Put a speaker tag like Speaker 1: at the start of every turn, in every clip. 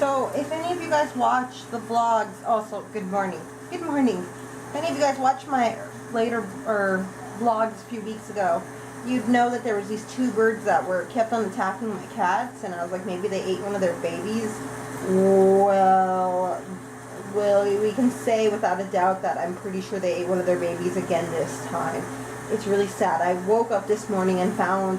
Speaker 1: So, if any of you guys watch the vlogs, also, good morning. Good morning. If any of you guys watched my later vlogs a few weeks ago, you'd know that there was these two birds that were kept on attacking my cats, and I was like, maybe they ate one of their babies. Well, we can say without a doubt that I'm pretty sure they ate one of their babies again this time. It's really sad. I woke up this morning and found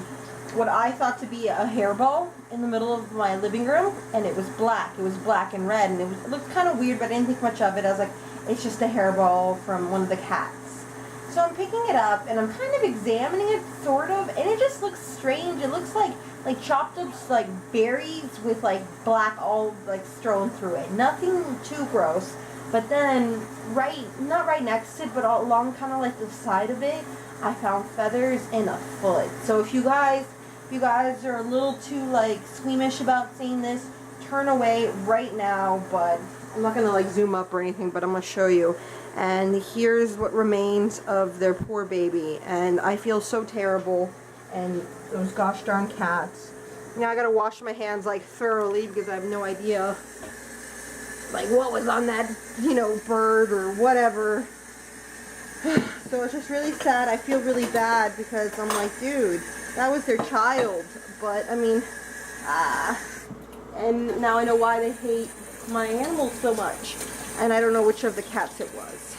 Speaker 1: what I thought to be a hairball in the middle of my living room, and it was black. It was black and red, and it looked kind of weird, but I didn't think much of it. I was like, it's just a hairball from one of the cats. So I'm picking it up, and I'm kind of examining it, sort of, and it just looks strange. It looks like chopped up like berries with like black all like strewn through it. Nothing too gross. But then not right next to it, but all along kind of like the side of it, I found feathers and a foot. So if you guys are a little too like squeamish about seeing this, turn away right now. But I'm not gonna like zoom up or anything, but I'm gonna show you. And here's what remains of their poor baby, and I feel so terrible. And those gosh darn cats. Now I gotta wash my hands like thoroughly because I have no idea like what was on that, bird or whatever. So it's just really sad. I feel really bad because I'm like, dude, that was their child. But I mean, and now I know why they hate my animals so much. And I don't know which of the cats it was.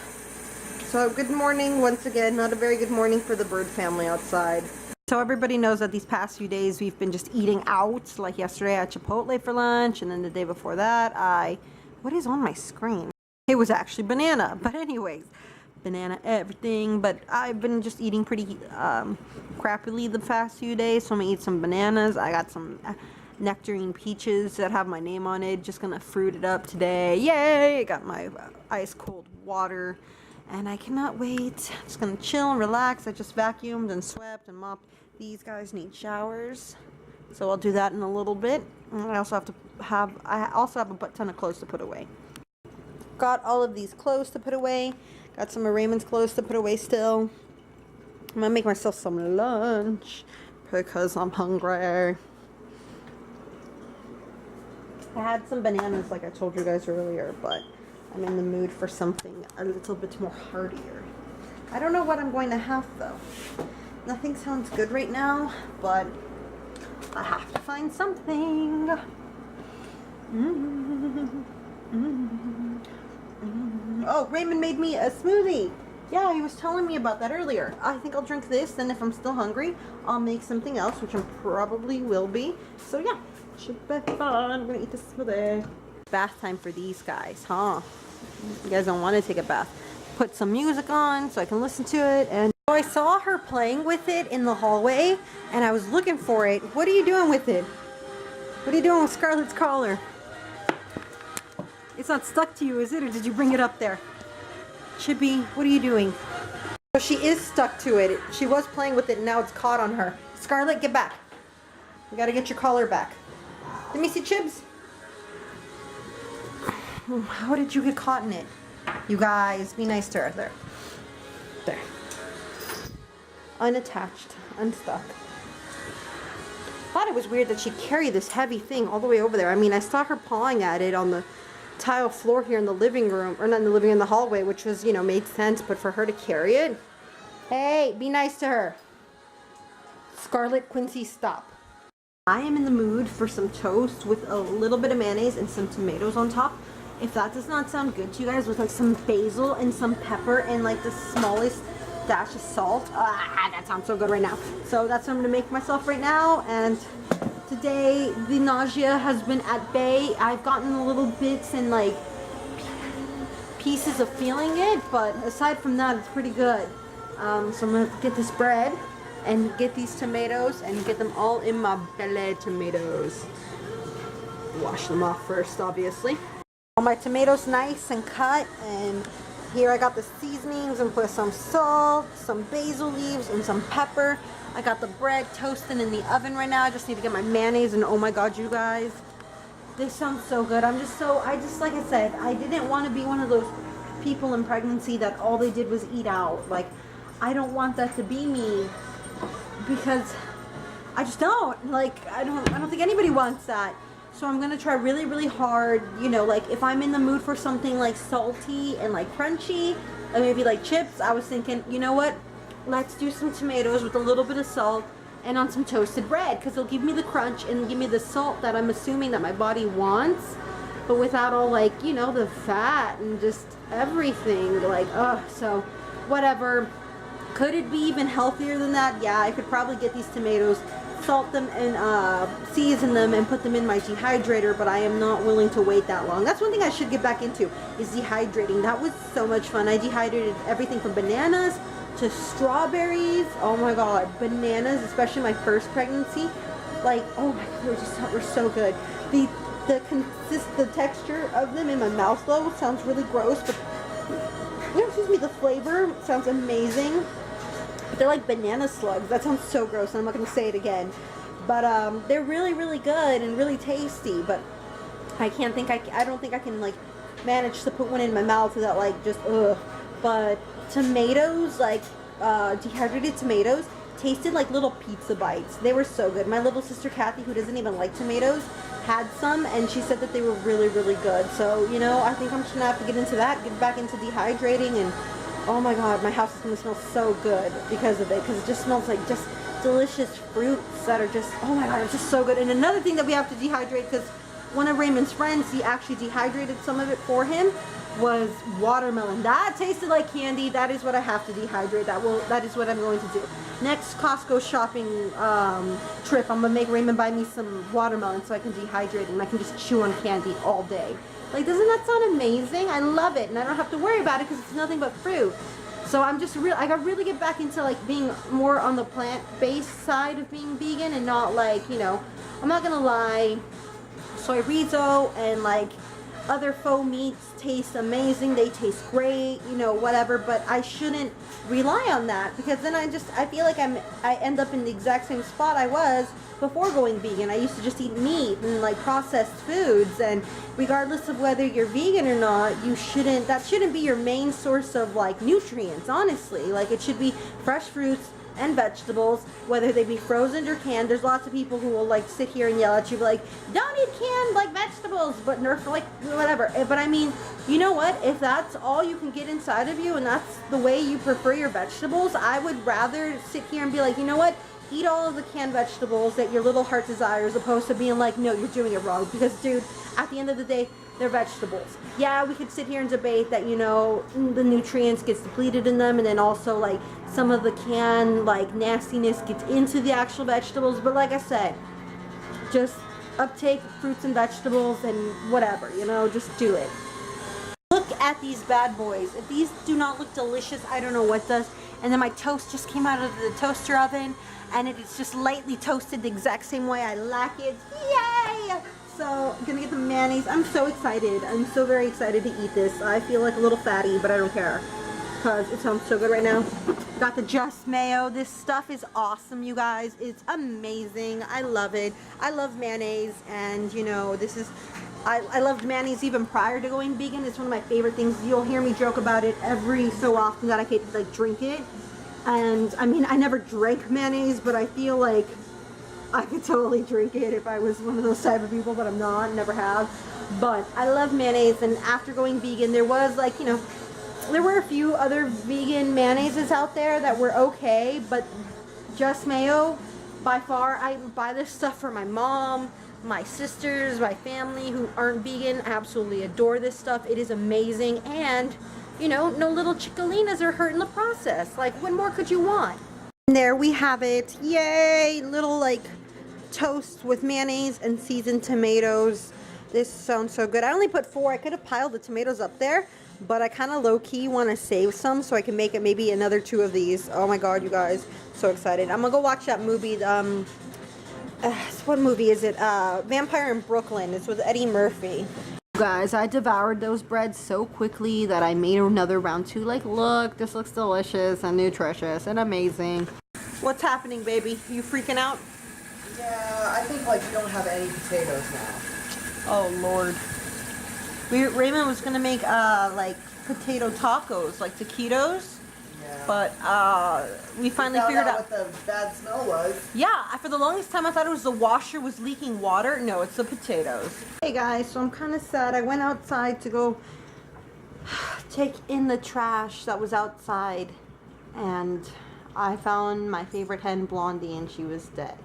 Speaker 1: So good morning once again. Not a very good morning for the bird family outside. So everybody knows that these past few days we've been just eating out. Like yesterday I had Chipotle for lunch, and then the day before that what is on my screen? It was actually banana. But anyways, banana everything. But I've been just eating pretty crappily the past few days, so I'm gonna eat some bananas. I got some nectarine peaches that have my name on it. Just gonna fruit it up today. Yay! I got my ice cold water. And I cannot wait. I'm just gonna chill and relax. I just vacuumed and swept and mopped. These guys need showers, so I'll do that in a little bit. And I also have a butt ton of clothes to put away. Got all of these clothes to put away. Got some of Raymond's clothes to put away still. I'm gonna make myself some lunch because I'm hungry. I had some bananas like I told you guys earlier, but I'm in the mood for something a little bit more heartier. I don't know what I'm going to have though. Nothing sounds good right now, but I have to find something. Oh, Raymond made me a smoothie. Yeah, he was telling me about that earlier. I think I'll drink this, then if I'm still hungry, I'll make something else, which I probably will be. So yeah, should be fun. I'm gonna eat this smoothie. Bath time for these guys, huh? You guys don't want to take a bath. Put some music on so I can listen to it. And I saw her playing with it in the hallway, and I was looking for it. What are you doing with it? What are you doing with Scarlett's collar? It's not stuck to you, is it? Or did you bring it up there? Chippy, what are you doing? So she is stuck to it. She was playing with it, and now it's caught on her. Scarlett, get back. You gotta get your collar back. Let me see, Chibs. How did you get caught in it? You guys, be nice to her. There. There. Unattached. Unstuck. Thought it was weird that she carried this heavy thing all the way over there. I mean, I saw her pawing at it on the tile floor here in the living room, or not in the living room, in the hallway, which was, made sense, but for her to carry it? Hey, be nice to her. Scarlett, Quincy, stop. I am in the mood for some toast with a little bit of mayonnaise and some tomatoes on top. If that does not sound good to you guys, with like some basil and some pepper and like the smallest dash of salt. That sounds so good right now. So that's what I'm gonna make myself right now. And today the nausea has been at bay. I've gotten the little bits and like pieces of feeling it, but aside from that, it's pretty good. So I'm gonna get this bread and get these tomatoes and get them all in my belly. Tomatoes. Wash them off first, obviously. All my tomatoes nice and cut, and here I got the seasonings and put some salt, some basil leaves, and some pepper. I got the bread toasting in the oven right now. I just need to get my mayonnaise, and oh my god, you guys, this sounds so good. I just like I said, I didn't want to be one of those people in pregnancy that all they did was eat out. Like, I don't want that to be me, because I just don't. Like, I don't think anybody wants that. So I'm gonna try really, really hard, you know, like if I'm in the mood for something like salty and like crunchy, or maybe like chips, I was thinking, you know what, let's do some tomatoes with a little bit of salt and on some toasted bread, because it'll give me the crunch and give me the salt that I'm assuming that my body wants, but without all like, you know, the fat and just everything, like, so whatever. Could it be even healthier than that? Yeah, I could probably get these tomatoes, salt them and season them and put them in my dehydrator, but I am not willing to wait that long. That's one thing I should get back into, is dehydrating. That was so much fun. I dehydrated everything from bananas to strawberries. Oh my god, bananas, especially my first pregnancy, like, oh my god, they were so good. The texture of them in my mouth though sounds really gross, but excuse me, the flavor sounds amazing. They're like banana slugs. That sounds so gross. I'm not going to say it again. But they're really, really good and really tasty. But I don't think I can like manage to put one in my mouth without like just ugh. But tomatoes, like dehydrated tomatoes, tasted like little pizza bites. They were so good. My little sister Kathy, who doesn't even like tomatoes, had some and she said that they were really, really good. So, you know, I think I'm just gonna have to get into that, get back into dehydrating, and oh my god, my house is gonna smell so good because of it, because it just smells like just delicious fruits that are just, oh my god, it's just so good. And another thing that we have to dehydrate, because one of Raymond's friends, he actually dehydrated some of it for him, was watermelon. That tasted like candy. That is what I have to dehydrate. That is what I'm going to do. Next Costco shopping trip, I'm gonna make Raymond buy me some watermelon so I can dehydrate and I can just chew on candy all day. Like, doesn't that sound amazing? I love it, and I don't have to worry about it because it's nothing but fruit. So I'm just I gotta really get back into like being more on the plant-based side of being vegan, and not like, you know, I'm not gonna lie, soy chorizo and like other faux meats taste amazing, they taste great, you know, whatever, but I shouldn't rely on that, because then I feel like I end up in the exact same spot I was before going vegan. I used to just eat meat and like processed foods, and regardless of whether you're vegan or not, that shouldn't be your main source of like nutrients, honestly. Like, it should be fresh fruits and vegetables, whether they be frozen or canned. There's lots of people who will like sit here and yell at you like, don't eat canned like vegetables, but nerf like whatever. But I mean, you know what, if that's all you can get inside of you and that's the way you prefer your vegetables, I would rather sit here and be like, you know what, eat all of the canned vegetables that your little heart desires, opposed to being like, no, you're doing it wrong. Because dude, at the end of the day, they're vegetables. Yeah, we could sit here and debate that, you know, the nutrients gets depleted in them, and then also like some of the canned like nastiness gets into the actual vegetables, but like I said, just uptake fruits and vegetables and whatever, you know, just do it. Look at these bad boys. If these do not look delicious, I don't know what does. And then my toast just came out of the toaster oven, and it is just lightly toasted the exact same way I like it. Yay! So I'm gonna get the mayonnaise. I'm so excited. I'm so very excited to eat this. I feel like a little fatty, but I don't care, because it sounds so good right now. Got the Just Mayo. This stuff is awesome, you guys. It's amazing. I love it. I love mayonnaise, and you know, this is, I loved mayonnaise even prior to going vegan. It's one of my favorite things. You'll hear me joke about it every so often that I could like drink it. And I mean, I never drank mayonnaise, but I feel like I could totally drink it if I was one of those type of people, but I'm not, never have. But I love mayonnaise, and after going vegan, there was like, you know, there were a few other vegan mayonnaises out there that were okay, but Just Mayo, by far, I buy this stuff for my mom, my sisters, my family who aren't vegan. I absolutely adore this stuff. It is amazing, and you know, no little chicolinas are hurt in the process. Like, what more could you want? And there we have it. Yay! Little like toast with mayonnaise and seasoned tomatoes. This sounds so good. I only put 4. I could have piled the tomatoes up there, but I kind of low-key want to save some so I can make it maybe another 2 of these. Oh my god, you guys, so excited. I'm gonna go watch that movie. What movie is it? Vampire in Brooklyn. It's with Eddie Murphy. Guys, I devoured those breads so quickly that I made another round 2. Like, look, this looks delicious and nutritious and amazing. What's happening, baby? You freaking out?
Speaker 2: Yeah, I think like we don't have any potatoes now.
Speaker 1: Oh Lord. Raymond was gonna make like potato tacos, like taquitos.
Speaker 2: Yeah.
Speaker 1: But we finally
Speaker 2: Found
Speaker 1: figured out
Speaker 2: what the bad smell was.
Speaker 1: Yeah, for the longest time I thought it was the washer was leaking water. No, it's the potatoes. Hey guys, so I'm kind of sad. I went outside to go take in the trash that was outside, and I found my favorite hen, Blondie, and she was dead.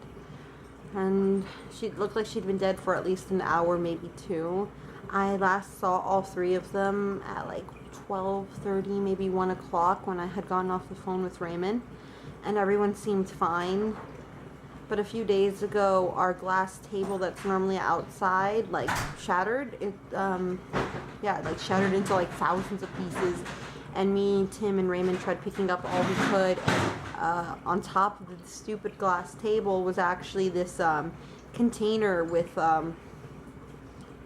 Speaker 1: And she looked like she'd been dead for at least an hour, maybe 2. I last saw all 3 of them at like 12:30, maybe 1 o'clock when I had gotten off the phone with Raymond, and everyone seemed fine. But a few days ago, our glass table that's normally outside, like, shattered. It, like, shattered into, like, thousands of pieces. And me, Tim, and Raymond tried picking up all we could. And on top of the stupid glass table was actually this container with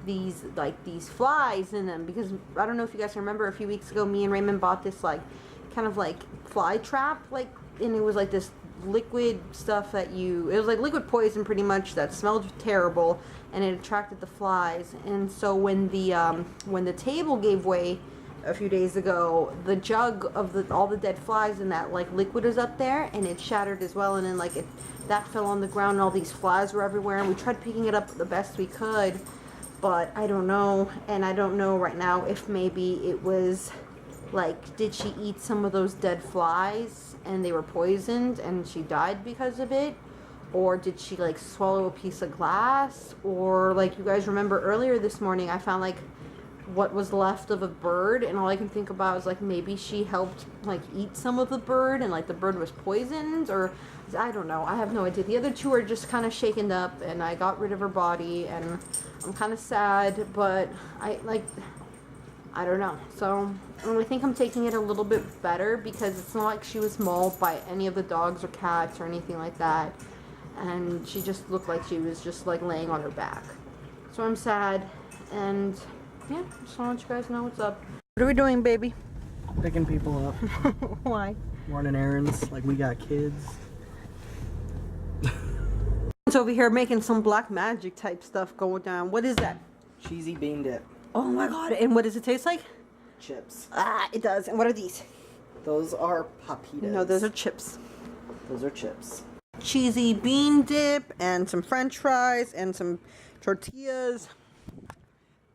Speaker 1: these flies in them. Because I don't know if you guys remember, a few weeks ago, me and Raymond bought this, like, kind of like fly trap, like, and it was like this liquid stuff that it was like liquid poison pretty much that smelled terrible, and it attracted the flies. And so when the table gave way a few days ago, the jug of all the dead flies in that like liquid was up there, and it shattered as well, and then like that fell on the ground, and all these flies were everywhere, and we tried picking it up the best we could, but I don't know. And I don't know right now if maybe it was like, did she eat some of those dead flies and they were poisoned and she died because of it? Or did she like swallow a piece of glass? Or like, you guys remember earlier this morning I found like what was left of a bird, and all I can think about is like maybe she helped like eat some of the bird and like the bird was poisoned, or I don't know. I have no idea. The other 2 are just kind of shaken up, and I got rid of her body, and I'm kind of sad, but I don't know. So I think I'm taking it a little bit better, because it's not like she was mauled by any of the dogs or cats or anything like that. And she just looked like she was just like laying on her back. So I'm sad. And yeah, just want to let you guys know what's up. What are we doing, baby?
Speaker 3: Picking people up.
Speaker 1: Why?
Speaker 3: Running errands like we got kids.
Speaker 1: It's over here making some black magic type stuff going down. What is that?
Speaker 3: Cheesy bean dip.
Speaker 1: Oh my god. And what does it taste like?
Speaker 3: Chips.
Speaker 1: Ah, it does. And what are these?
Speaker 3: Those are papitas.
Speaker 1: No, those are chips.
Speaker 3: Those are chips.
Speaker 1: Cheesy bean dip and some french fries and some tortillas.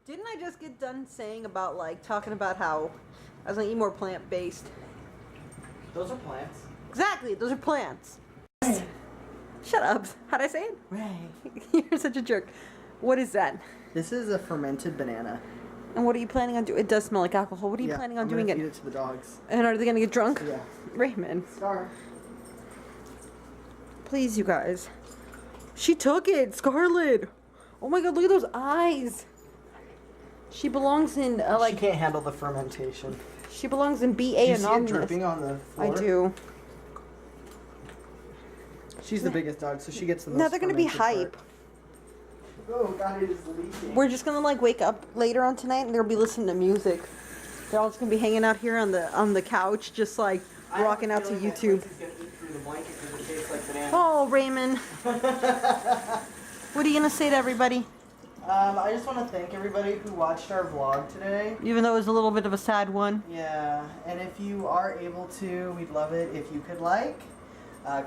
Speaker 1: Didn't I just get done saying about like talking about how I was gonna eat more plant-based?
Speaker 3: Those are plants.
Speaker 1: Exactly, those are plants.
Speaker 3: Right.
Speaker 1: Shut up. How'd I say it?
Speaker 3: Right.
Speaker 1: You're such a jerk. What is that?
Speaker 3: This is a fermented banana.
Speaker 1: And what are you planning on doing? It does smell like alcohol. What are you planning on doing
Speaker 3: I'm gonna feed it to the dogs.
Speaker 1: And are they gonna get drunk?
Speaker 3: Yeah.
Speaker 1: Raymond.
Speaker 3: Scar.
Speaker 1: Please, you guys. She took it, Scarlet. Oh my god, look at those eyes. She belongs in
Speaker 3: She can't handle the fermentation.
Speaker 1: She belongs in BA
Speaker 3: Do you see it
Speaker 1: Anonymous.
Speaker 3: dripping on the floor?
Speaker 1: I do.
Speaker 3: She's the biggest dog, so she gets the most.
Speaker 1: Now they're gonna be
Speaker 3: fermented
Speaker 1: hype.
Speaker 3: part. Oh god, it is leaking.
Speaker 1: We're just gonna like wake up later on tonight and they'll be listening to music. They're all just gonna be hanging out here on the couch, just like rocking out to YouTube. Oh, Raymond. What are you gonna say to everybody?
Speaker 3: I just want to thank everybody who watched our vlog today.
Speaker 1: Even though it was a little bit of a sad one.
Speaker 3: Yeah, and if you are able to, we'd love it if you could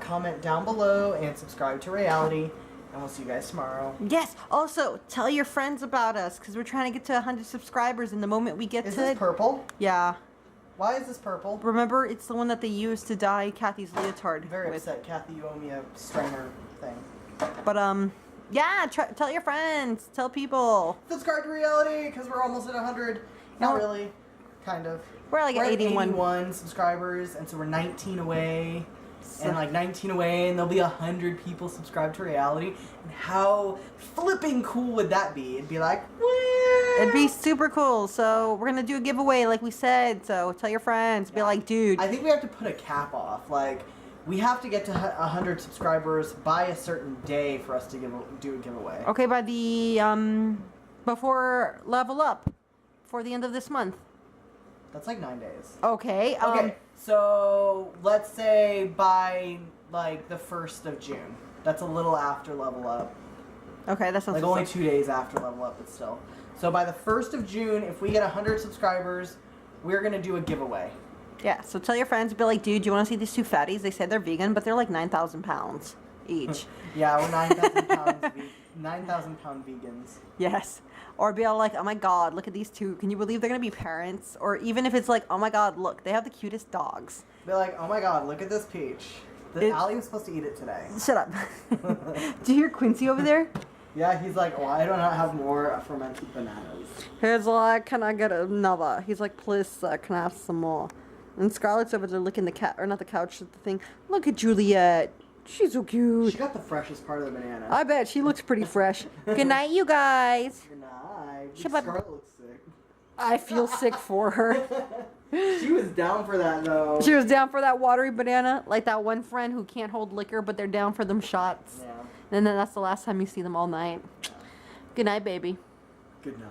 Speaker 3: comment down below, and subscribe to Reality. And we'll see you guys tomorrow.
Speaker 1: Yes. Also, tell your friends about us, because we're trying to get to 100 subscribers. And the moment we get
Speaker 3: Is
Speaker 1: to
Speaker 3: this
Speaker 1: it,
Speaker 3: purple?
Speaker 1: yeah.
Speaker 3: Why is this purple?
Speaker 1: Remember, it's the one that they used to dye Kathy's leotard.
Speaker 3: I'm very
Speaker 1: with.
Speaker 3: upset, Kathy. You owe me a strainer thing.
Speaker 1: But yeah. Tell your friends. Tell people.
Speaker 3: Subscribe to Reality, because we're almost at 100. Not really. Kind of.
Speaker 1: We're like at
Speaker 3: 81 subscribers, and so we're 19 away. And like 19 away, and there'll be 100 people subscribed to Reality. And how flipping cool would that be? It'd be like, woo!
Speaker 1: It'd be super cool. So we're gonna do a giveaway, like we said. So tell your friends. Be like, dude.
Speaker 3: I think we have to put a cap off. Like, we have to get to 100 subscribers by a certain day for us to do a giveaway.
Speaker 1: Okay, by the before level up, for the end of this month.
Speaker 3: That's like 9 days.
Speaker 1: Okay.
Speaker 3: Okay. So let's say by like the 1st of June. That's a little after level up.
Speaker 1: Okay, that sounds
Speaker 3: like only 2 days after level up, but still. So by the 1st of June, if we get 100 subscribers, we're gonna do a giveaway.
Speaker 1: Yeah, so tell your friends, be like, dude, you want to see these two fatties? They said they're vegan, but they're like 9,000 pounds each.
Speaker 3: Yeah, we're 9,000 pounds. 9,000 pound vegans.
Speaker 1: Yes. Or be all like, oh my god, look at these two. Can you believe they're going to be parents? Or even if it's like, oh my god, look, they have the cutest dogs.
Speaker 3: Be like, oh my god, look at this peach. Allie was supposed to eat it today.
Speaker 1: Shut up. Do you hear Quincy over there?
Speaker 3: Yeah, he's like, why don't I have more fermented bananas?
Speaker 1: He's like, can I get another? He's like, please, sir, can I have some more? And Scarlett's over there licking the cat, or not the couch, the thing. Look at Juliet. She's so cute.
Speaker 3: She got the freshest part of the banana.
Speaker 1: I bet she looks pretty fresh. Good night, you guys.
Speaker 3: Good night.
Speaker 1: Shabbat.
Speaker 3: Scarlett looks sick.
Speaker 1: I feel sick for her.
Speaker 3: She was down for that though.
Speaker 1: She was down for that watery banana, like that one friend who can't hold liquor, but they're down for them shots.
Speaker 3: Yeah.
Speaker 1: And then that's the last time you see them all night. Good night, baby.
Speaker 3: Good night.